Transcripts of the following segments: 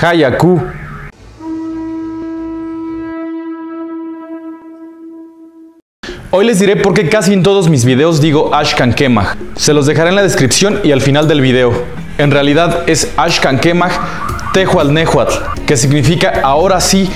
Hayaku. Hoy les diré por qué casi en todos mis videos digo Axcan Quemaj. Se los dejaré en la descripción y al final del video. En realidad es Axcan Quemaj Tehualnéhuatl, que significa ahora sí,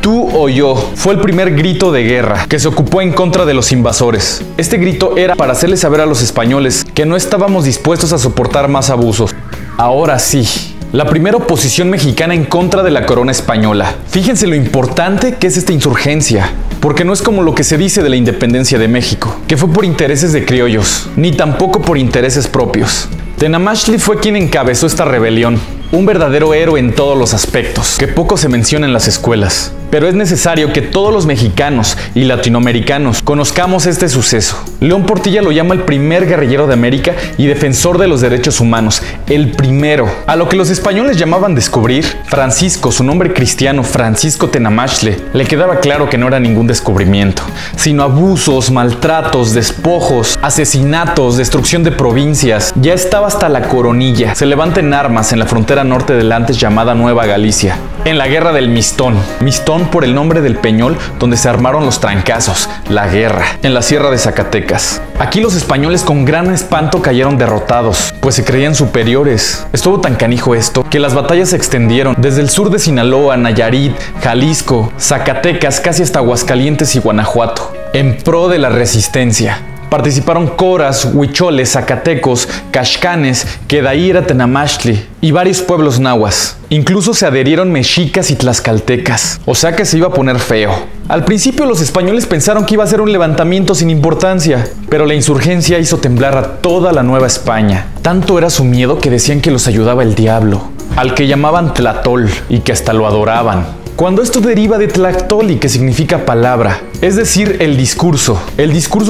tú o yo. Fue el primer grito de guerra que se ocupó en contra de los invasores. Este grito era para hacerles saber a los españoles que no estábamos dispuestos a soportar más abusos. Ahora sí. La primera oposición mexicana en contra de la corona española. Fíjense lo importante que es esta insurgencia, porque no es como lo que se dice de la independencia de México, que fue por intereses de criollos, ni tampoco por intereses propios. Tenamaxtli fue quien encabezó esta rebelión, un verdadero héroe en todos los aspectos, que poco se menciona en las escuelas. Pero es necesario que todos los mexicanos y latinoamericanos conozcamos este suceso. León Portilla lo llama el primer guerrillero de América y defensor de los derechos humanos, el primero. A lo que los españoles llamaban descubrir, Francisco, su nombre cristiano, Francisco Tenamaxtli, le quedaba claro que no era ningún descubrimiento, sino abusos, maltratos, despojos, asesinatos, destrucción de provincias. Ya estaba hasta la coronilla. Se levanta en armas en la frontera norte de la antes llamada Nueva Galicia, en la guerra del Mistón. Mistón por el nombre del peñol donde se armaron los trancazos, la guerra, en la sierra de Zacatecas. Aquí los españoles con gran espanto cayeron derrotados, pues se creían superiores. Estuvo tan canijo esto que las batallas se extendieron desde el sur de Sinaloa, Nayarit, Jalisco, Zacatecas, casi hasta Aguascalientes y Guanajuato, en pro de la resistencia. Participaron coras, huicholes, zacatecos, caxcanes, quedaíra, Tenamaxtli y varios pueblos nahuas. Incluso se adherieron mexicas y tlaxcaltecas, o sea que se iba a poner feo. Al principio los españoles pensaron que iba a ser un levantamiento sin importancia, pero la insurgencia hizo temblar a toda la Nueva España. Tanto era su miedo que decían que los ayudaba el diablo, al que llamaban Tlatol y que hasta lo adoraban. Cuando esto deriva de Tlactoli, que significa palabra, es decir, el discurso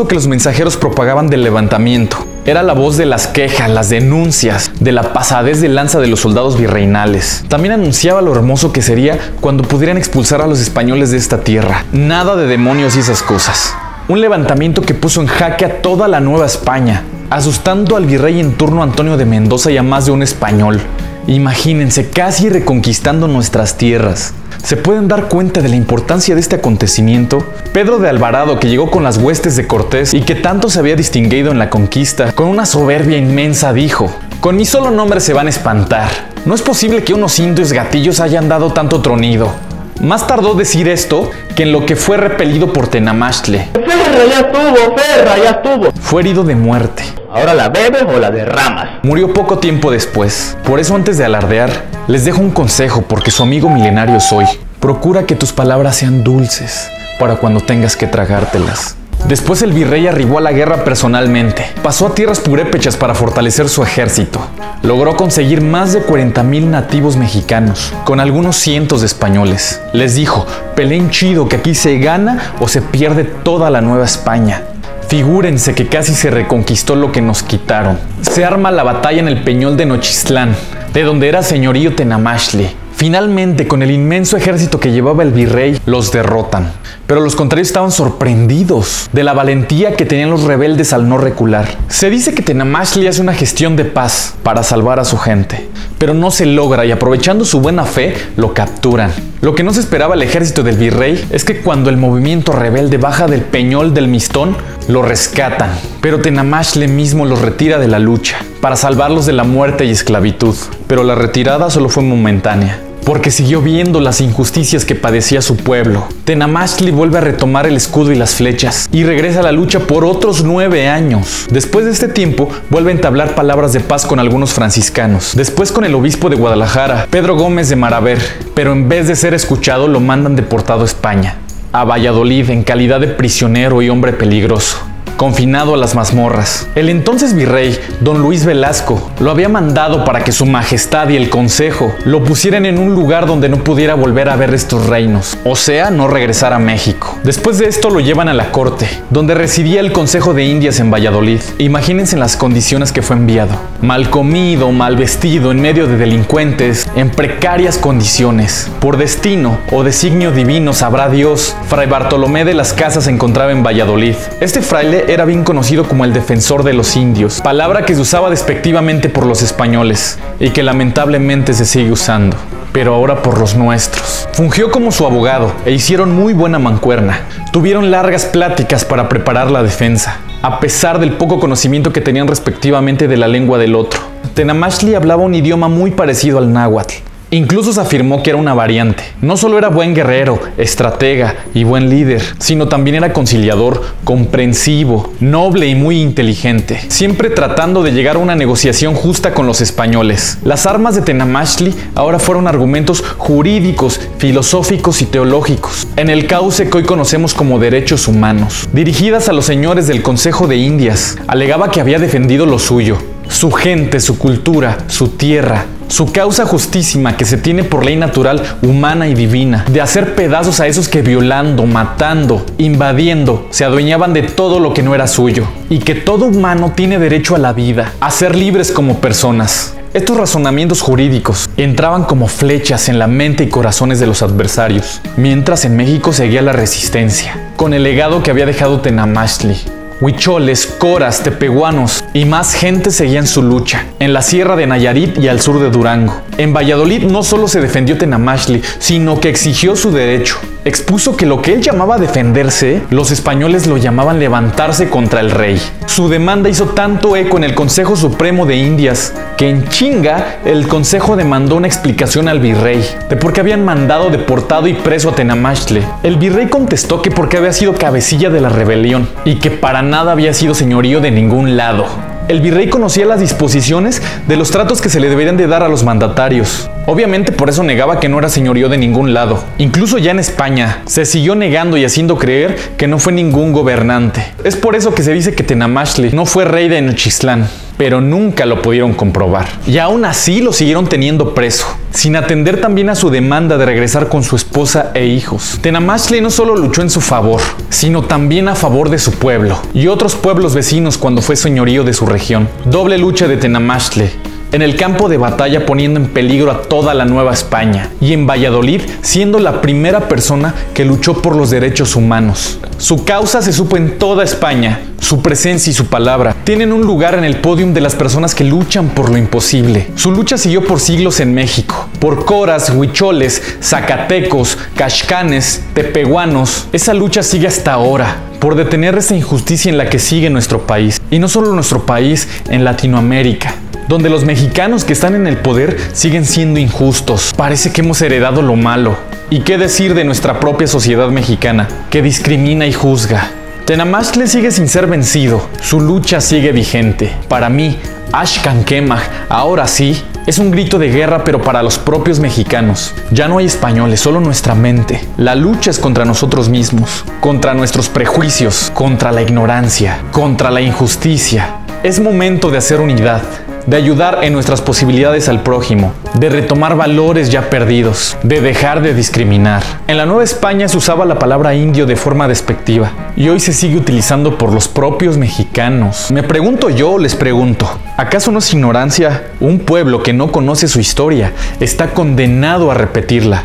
que los mensajeros propagaban del levantamiento. Era la voz de las quejas, las denuncias, de la pasadez de lanza de los soldados virreinales. También anunciaba lo hermoso que sería cuando pudieran expulsar a los españoles de esta tierra. Nada de demonios y esas cosas. Un levantamiento que puso en jaque a toda la Nueva España, asustando al virrey en turno Antonio de Mendoza y a más de un español. Imagínense, casi reconquistando nuestras tierras. ¿Se pueden dar cuenta de la importancia de este acontecimiento? Pedro de Alvarado, que llegó con las huestes de Cortés y que tanto se había distinguido en la conquista, con una soberbia inmensa dijo: con mi solo nombre se van a espantar. No es posible que unos indios gatillos hayan dado tanto tronido. Más tardó decir esto que en lo que fue repelido por Tenamaxtli. Ferra, ya estuvo. Fue herido de muerte. Ahora la bebes o la derramas. Murió poco tiempo después. Por eso, antes de alardear, les dejo un consejo, porque su amigo milenario soy. Procura que tus palabras sean dulces para cuando tengas que tragártelas. Después el virrey arribó a la guerra personalmente. Pasó a tierras purépechas para fortalecer su ejército. Logró conseguir más de 40,000 nativos mexicanos, con algunos cientos de españoles. Les dijo: peleen chido, que aquí se gana o se pierde toda la Nueva España. Figúrense que casi se reconquistó lo que nos quitaron. Se arma la batalla en el Peñol de Nochistlán, de donde era señorío Tenamaxtli. Finalmente, con el inmenso ejército que llevaba el virrey, los derrotan. Pero los contrarios estaban sorprendidos de la valentía que tenían los rebeldes al no recular. Se dice que Tenamaxtli hace una gestión de paz para salvar a su gente, pero no se logra y, aprovechando su buena fe, lo capturan. Lo que no se esperaba el ejército del virrey es que cuando el movimiento rebelde baja del Peñol del Mistón, lo rescatan. Pero Tenamaxtli mismo los retira de la lucha para salvarlos de la muerte y esclavitud. Pero la retirada solo fue momentánea, porque siguió viendo las injusticias que padecía su pueblo. Tenamaxtli vuelve a retomar el escudo y las flechas y regresa a la lucha por otros 9 años. Después de este tiempo, vuelve a entablar palabras de paz con algunos franciscanos. Después con el obispo de Guadalajara, Pedro Gómez de Maraver, pero en vez de ser escuchado, lo mandan deportado a España, a Valladolid, en calidad de prisionero y hombre peligroso, confinado a las mazmorras. El entonces virrey, don Luis Velasco, lo había mandado para que su majestad y el consejo lo pusieran en un lugar donde no pudiera volver a ver estos reinos, o sea, no regresar a México. Después de esto lo llevan a la corte, donde residía el Consejo de Indias en Valladolid. Imagínense las condiciones que fue enviado: mal comido, mal vestido, en medio de delincuentes, en precarias condiciones. Por destino o designio divino, sabrá Dios, Fray Bartolomé de las Casas se encontraba en Valladolid. Este fraile era bien conocido como el defensor de los indios, palabra que se usaba despectivamente por los españoles y que lamentablemente se sigue usando. pero ahora por los nuestros. Fungió como su abogado e hicieron muy buena mancuerna. Tuvieron largas pláticas para preparar la defensa, a pesar del poco conocimiento que tenían respectivamente de la lengua del otro. Tenamaxtli hablaba un idioma muy parecido al náhuatl. Incluso se afirmó que era una variante. No solo era buen guerrero, estratega y buen líder, sino también era conciliador, comprensivo, noble y muy inteligente, siempre tratando de llegar a una negociación justa con los españoles. Las armas de Tenamaxtli ahora fueron argumentos jurídicos, filosóficos y teológicos, en el cauce que hoy conocemos como derechos humanos. Dirigidas a los señores del Consejo de Indias, alegaba que había defendido lo suyo, su gente, su cultura, su tierra, su causa justísima que se tiene por ley natural, humana y divina, de hacer pedazos a esos que violando, matando, invadiendo, se adueñaban de todo lo que no era suyo, y que todo humano tiene derecho a la vida, a ser libres como personas. Estos razonamientos jurídicos entraban como flechas en la mente y corazones de los adversarios, mientras en México seguía la resistencia, con el legado que había dejado Tenamaxtli. Huicholes, coras, tepehuanos y más gente seguían su lucha en la sierra de Nayarit y al sur de Durango. En Valladolid no solo se defendió Tenamaxtli, sino que exigió su derecho. Expuso que lo que él llamaba defenderse, los españoles lo llamaban levantarse contra el rey. Su demanda hizo tanto eco en el Consejo Supremo de Indias que en chinga el Consejo demandó una explicación al virrey de por qué habían mandado deportado y preso a Tenamaxtli. El virrey contestó que porque había sido cabecilla de la rebelión y que para nada había sido señorío de ningún lado. El virrey conocía las disposiciones de los tratos que se le deberían de dar a los mandatarios. Obviamente por eso negaba que no era señorío de ningún lado. Incluso ya en España se siguió negando y haciendo creer que no fue ningún gobernante. Es por eso que se dice que Tenamaxtli no fue rey de Nochistlán, pero nunca lo pudieron comprobar. Y aún así lo siguieron teniendo preso, sin atender también a su demanda de regresar con su esposa e hijos. Tenamaxtli no solo luchó en su favor, sino también a favor de su pueblo y otros pueblos vecinos cuando fue señorío de su región. Doble lucha de Tenamaxtli. En el campo de batalla poniendo en peligro a toda la Nueva España, y en Valladolid siendo la primera persona que luchó por los derechos humanos. Su causa se supo en toda España. Su presencia y su palabra tienen un lugar en el podio de las personas que luchan por lo imposible. Su lucha siguió por siglos en México, por coras, huicholes, zacatecos, caxcanes, tepehuanos. Esa lucha sigue hasta ahora, por detener esa injusticia en la que sigue nuestro país. Y no solo nuestro país, en Latinoamérica, donde los mexicanos que están en el poder siguen siendo injustos. Parece que hemos heredado lo malo. ¿Y qué decir de nuestra propia sociedad mexicana, que discrimina y juzga? Tenamaxtli sigue sin ser vencido. Su lucha sigue vigente. Para mí, Axcaquemaj, ahora sí, es un grito de guerra, pero para los propios mexicanos. Ya no hay españoles, solo nuestra mente. La lucha es contra nosotros mismos, contra nuestros prejuicios, contra la ignorancia, contra la injusticia. Es momento de hacer unidad, de ayudar en nuestras posibilidades al prójimo, de retomar valores ya perdidos, de dejar de discriminar. En la Nueva España se usaba la palabra indio de forma despectiva y hoy se sigue utilizando por los propios mexicanos. Me pregunto yo, les pregunto, ¿acaso no es ignorancia? Un pueblo que no conoce su historia está condenado a repetirla.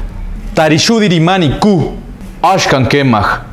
Tarishudirimani Ku, Axcaquemaj.